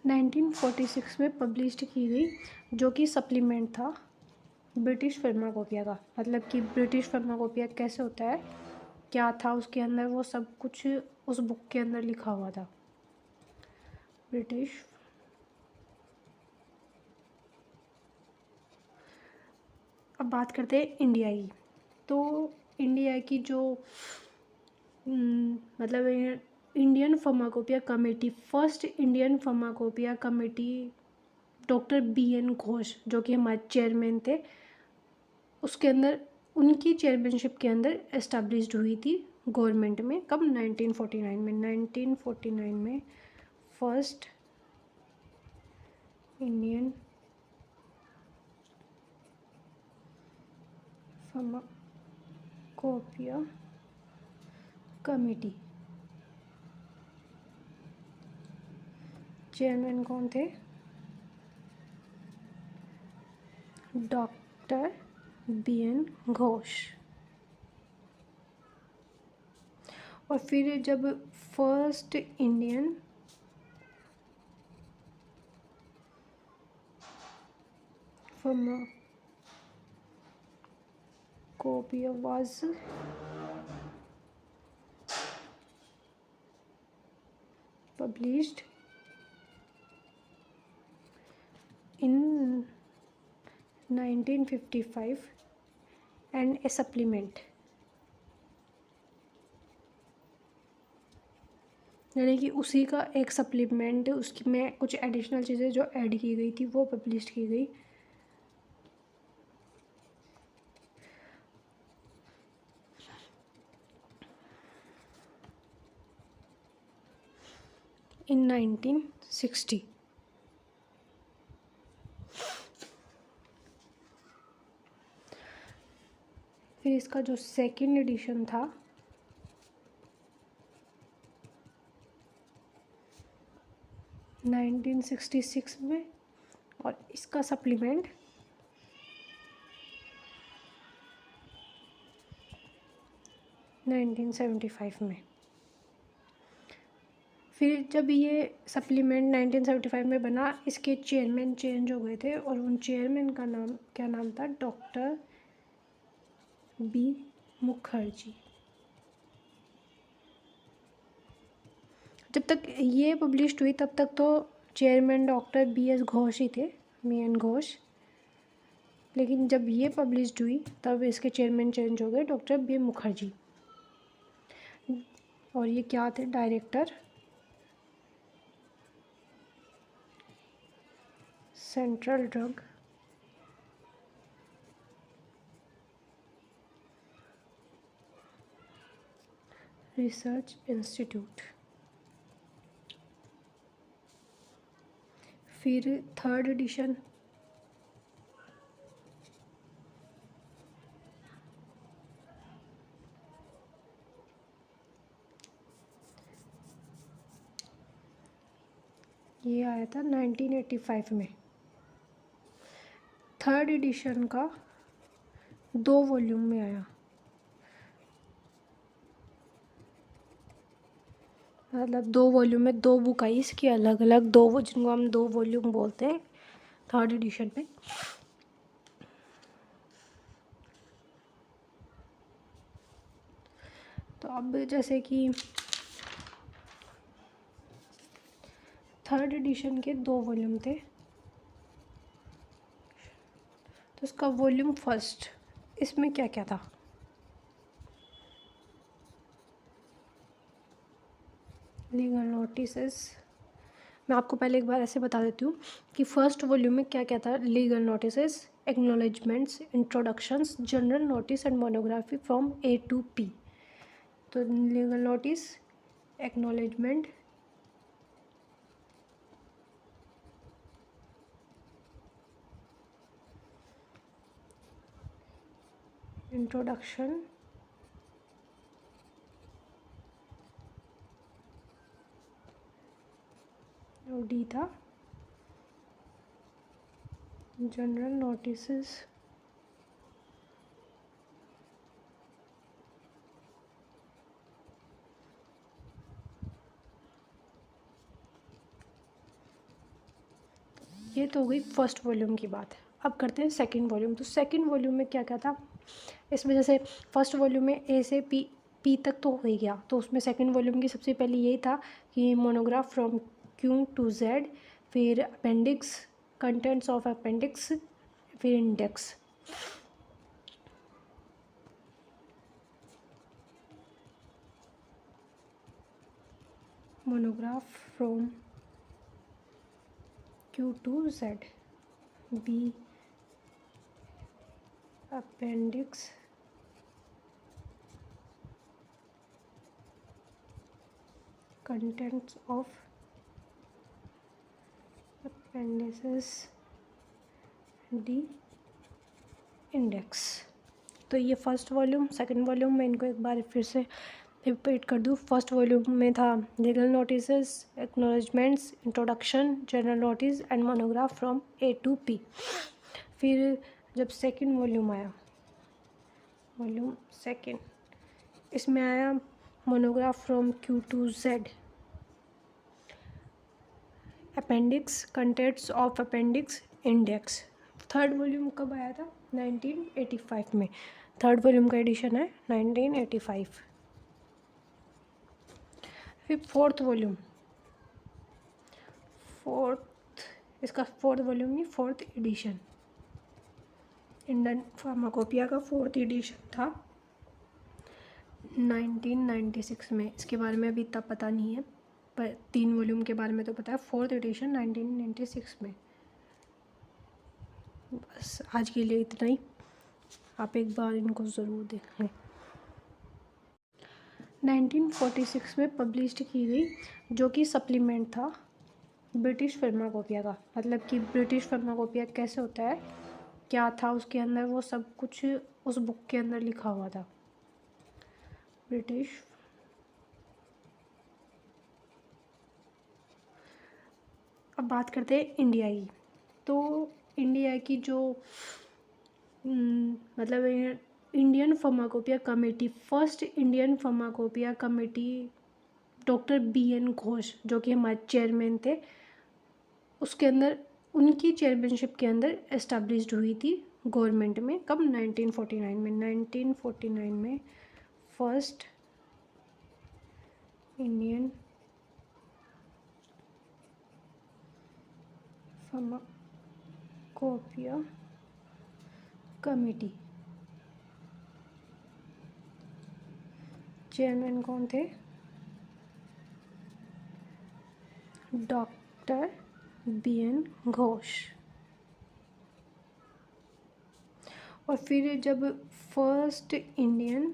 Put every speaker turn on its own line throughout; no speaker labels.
1946 में पब्लिश्ड की गई, जो कि सप्लीमेंट था ब्रिटिश फार्माकोपिया का। मतलब कि ब्रिटिश फार्माकोपिया कैसे होता है, क्या था उसके अंदर, वो सब कुछ उस बुक के अंदर लिखा हुआ था। ब्रिटिश अब बात करते हैं इंडिया की। तो इंडिया की जो मतलब Indian pharmacopoeia committee, first Indian pharmacopoeia committee doctor BN Ghosh, जो कि हमारे चेयरमैन थे, उसके अंदर उनकी चेयरमैनशिप के अंदर एस्टेब्लिश्ड हुई थी गवर्नमेंट में। कब? 1949 में। 1949 में first Indian pharmacopoeia committee. Chairman कौन थे? Doctor BN Ghosh. और फिर जब first Indian pharmacopoeia was published in 1955 and a supplement, यानी कि उसी का एक सप्लीमेंट, उसकी में कुछ एडिशनल चीज़ें जो ऐड की गई थी वो पब्लिश की गई। इन 1960। फिर इसका जो सेकंड एडिशन था 1966 में, और इसका सप्लीमेंट 1975 में। फिर जब ये सप्लीमेंट 1975 में बना, इसके चेयरमैन चेंज हो गए थे, और उन चेयरमैन का नाम क्या नाम था? Doctor B Mukherjee. जब तक ये पब्लिश्ड हुई तब तक तो चेयरमैन डॉक्टर BS घोष ही थे, BN घोष। लेकिन जब ये पब्लिश्ड हुई तब इसके चेयरमैन चेंज हो गए, डॉक्टर B मुखर्जी। और ये क्या थे? Director central drug research institute. फिर थर्ड एडिशन ये आया था 1985 में। थर्ड एडिशन का 2 वॉल्यूम में आया, मतलब 2 वॉल्यूम में 2 बुक आई इसकी अलग अलग, 2 जिनको हम 2 वॉल्यूम बोलते हैं थर्ड एडिशन में। तो अब जैसे कि थर्ड एडिशन के 2 वॉल्यूम थे, तो उसका वॉल्यूम फर्स्ट, इसमें क्या क्या था? Legal notices. मैं आपको पहले एक बार ऐसे बता देती हूँ कि फर्स्ट वॉल्यूम में क्या क्या था। Legal notices, acknowledgements, introductions, general notice and monography from A to P। तो लीगल नोटिस, एक्नॉलेजमेंट, इंट्रोडक्शन, और D था जनरल नोटिसेस, ये तो हो गई फर्स्ट वॉल्यूम की बात। अब करते हैं सेकंड वॉल्यूम। तो सेकंड वॉल्यूम में क्या क्या था, इसमें जैसे फर्स्ट वॉल्यूम में ए से पी तक तो हो ही गया, तो उसमें सेकंड वॉल्यूम की सबसे पहले यही था कि monograph from Q to Z, फिर अपेंडिक्स, कंटेंट्स ऑफ अपेंडिक्स, फिर index. Monograph from Q to Z, B appendix, contents of appendices, D index. तो ये फर्स्ट वॉल्यूम। सेकंड वॉल्यूम में इनको एक बार फिर से रिपीट कर दूँ। फर्स्ट वॉल्यूम में था legal notices, acknowledgements, introduction, general notice and monograph from A to P. फिर जब सेकंड वॉल्यूम आया, वॉल्यूम सेकंड, इसमें आया monograph from Q to Z, appendix, contents of appendix, index. Third volume कब आया था? 1985 में। थर्ड वॉल्यूम का एडिशन है 1985। फिर फोर्थ वॉल्यूम, इसका फोर्थ वॉल्यूम नहीं, फोर्थ एडिशन, इंडियन फार्माकोपिया का फोर्थ एडिशन था 1996 में। इसके बारे में अभी इतना पता नहीं है, पर 3 वॉल्यूम के बारे में तो पता है। फोर्थ एडिशन 1996 में। बस आज के लिए इतना ही, आप एक बार इनको ज़रूर देख लें। 1946 में पब्लिश्ड की गई, जो कि सप्लीमेंट था ब्रिटिश फार्माकोपिया का। मतलब कि ब्रिटिश फार्माकोपिया कैसे होता है, क्या था उसके अंदर, वो सब कुछ उस बुक के अंदर लिखा हुआ था। ब्रिटिश, अब बात करते हैं इंडिया की। तो इंडिया की जो मतलब Indian pharmacopoeia committee, first Indian pharmacopoeia committee doctor BN Ghosh, जो कि हमारे चेयरमैन थे, उसके अंदर, उनकी चेयरमैनशिप के अंदर एस्टेब्लिश्ड हुई थी गवर्नमेंट में। कब? 1949 में। 1949 में first Indian pharmacopoeia committee, chairman कौन थे? Doctor BN Ghosh. और फिर जब first Indian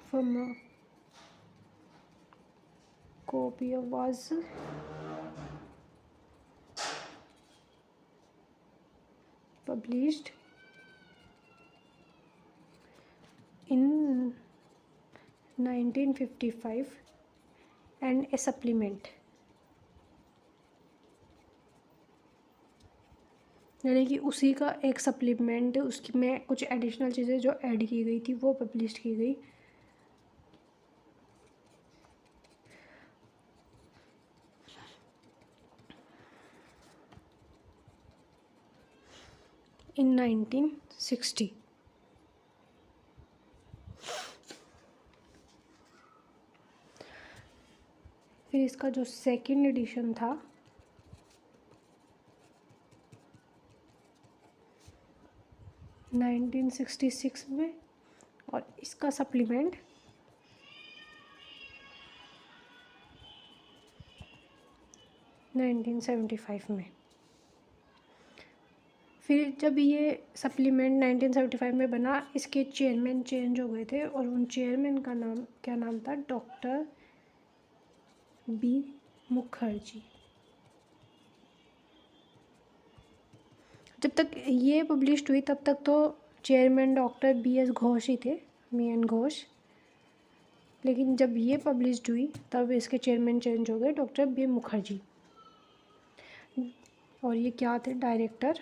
pharmacopoeia was published in 1955 and a supplement, यानी कि उसी का एक सप्लीमेंट, उसकी में कुछ एडिशनल चीज़ें जो ऐड की गई थी वो पब्लिश की गई। in 1960। फिर इसका जो सेकंड एडिशन था 1966 में, और इसका सप्लीमेंट 1975 में। फिर जब ये सप्लीमेंट 1975 में बना, इसके चेयरमैन चेंज हो गए थे, और उन चेयरमैन का नाम क्या नाम था? Doctor B Mukherjee. जब तक ये पब्लिश्ड हुई तब तक तो चेयरमैन डॉक्टर BS घोष ही थे, BN घोष। लेकिन जब ये पब्लिश्ड हुई तब इसके चेयरमैन चेंज हो गए, डॉक्टर B मुखर्जी। और ये क्या थे? Director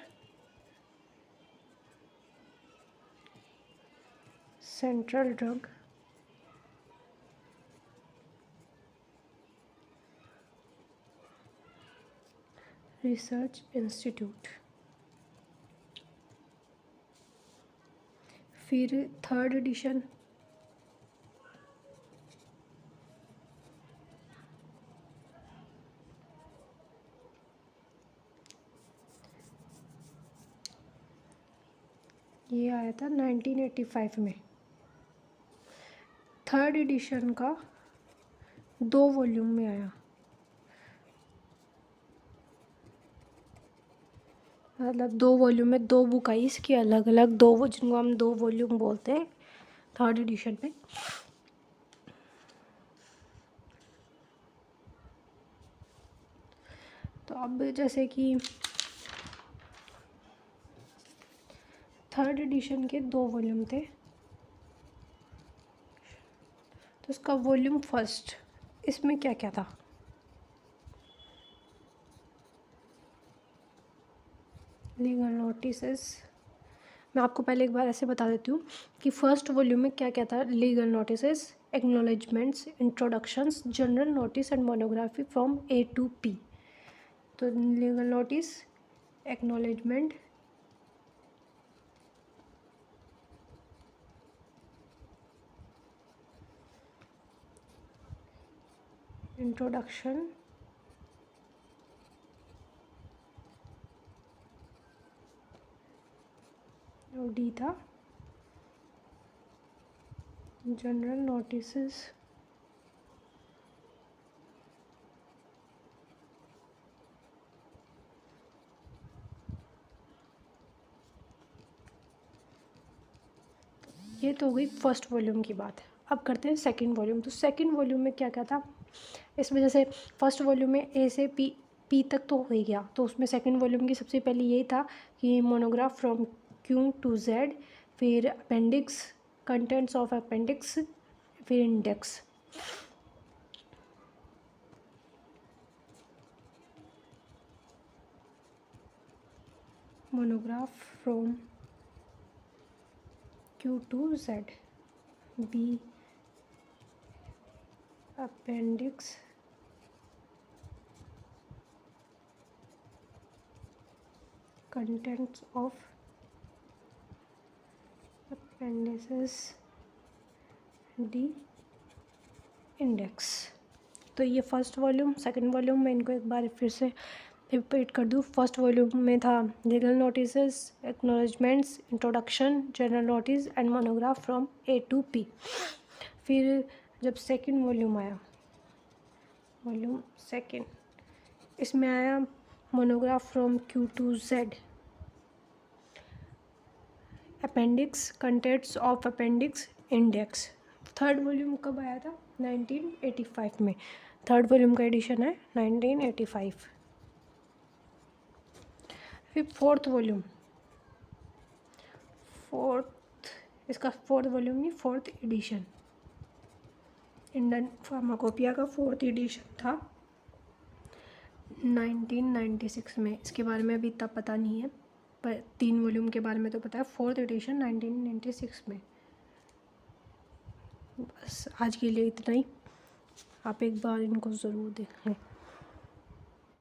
central drug research institute. फिर थर्ड एडिशन ये आया था 1985 में। थर्ड एडिशन का 2 वॉल्यूम में आया, मतलब 2 वॉल्यूम में 2 बुक आई इसकी अलग अलग, जिनको हम 2 वॉल्यूम बोलते हैं थर्ड एडिशन में। तो अब जैसे कि थर्ड एडिशन के 2 वॉल्यूम थे, तो उसका वॉल्यूम फर्स्ट, इसमें क्या क्या था? Legal notices. मैं आपको पहले एक बार ऐसे बता देती हूँ कि फर्स्ट वॉल्यूम में क्या क्या था। Legal notices, acknowledgements, introductions, general notice and monography from A to P। तो लीगल नोटिस, एक्नॉलेजमेंट, इंट्रोडक्शन, और डी था जनरल नोटिसेस। ये तो हो गई फर्स्ट वॉल्यूम की बात। अब करते हैं सेकंड वॉल्यूम। तो सेकंड वॉल्यूम में क्या क्या था? इस वजह से फर्स्ट वॉल्यूम में ए से पी तक तो हो ही गया, तो उसमें सेकंड वॉल्यूम की सबसे पहले यही था कि monograph from Q to Z, फिर अपेंडिक्स, कंटेंट्स ऑफ अपेंडिक्स, फिर index. Monograph from Q to Z, B appendix, contents of appendices, D index. तो ये फर्स्ट वॉल्यूम। सेकंड वॉल्यूम में इनको एक बार फिर से रिपीट कर दूँ। फर्स्ट वॉल्यूम में था legal notices, acknowledgements, introduction, general notice and monograph from A to P। फिर जब सेकंड वॉल्यूम आया, वॉल्यूम सेकंड, इसमें आया monograph from Q to Z, appendix, contents of appendix, index. Third volume कब आया था? 1985 में। थर्ड वॉल्यूम का एडिशन है 1985। फिर फोर्थ वॉल्यूम, इसका फोर्थ वॉल्यूम नहीं, फोर्थ एडिशन, इंडियन फार्माकोपिया का फोर्थ एडिशन था 1996 में। इसके बारे में अभी इतना पता नहीं है, पर 3 वॉल्यूम के बारे में तो पता है। फोर्थ एडिशन 1996 में। बस आज के लिए इतना ही। आप एक बार इनको ज़रूर देखें।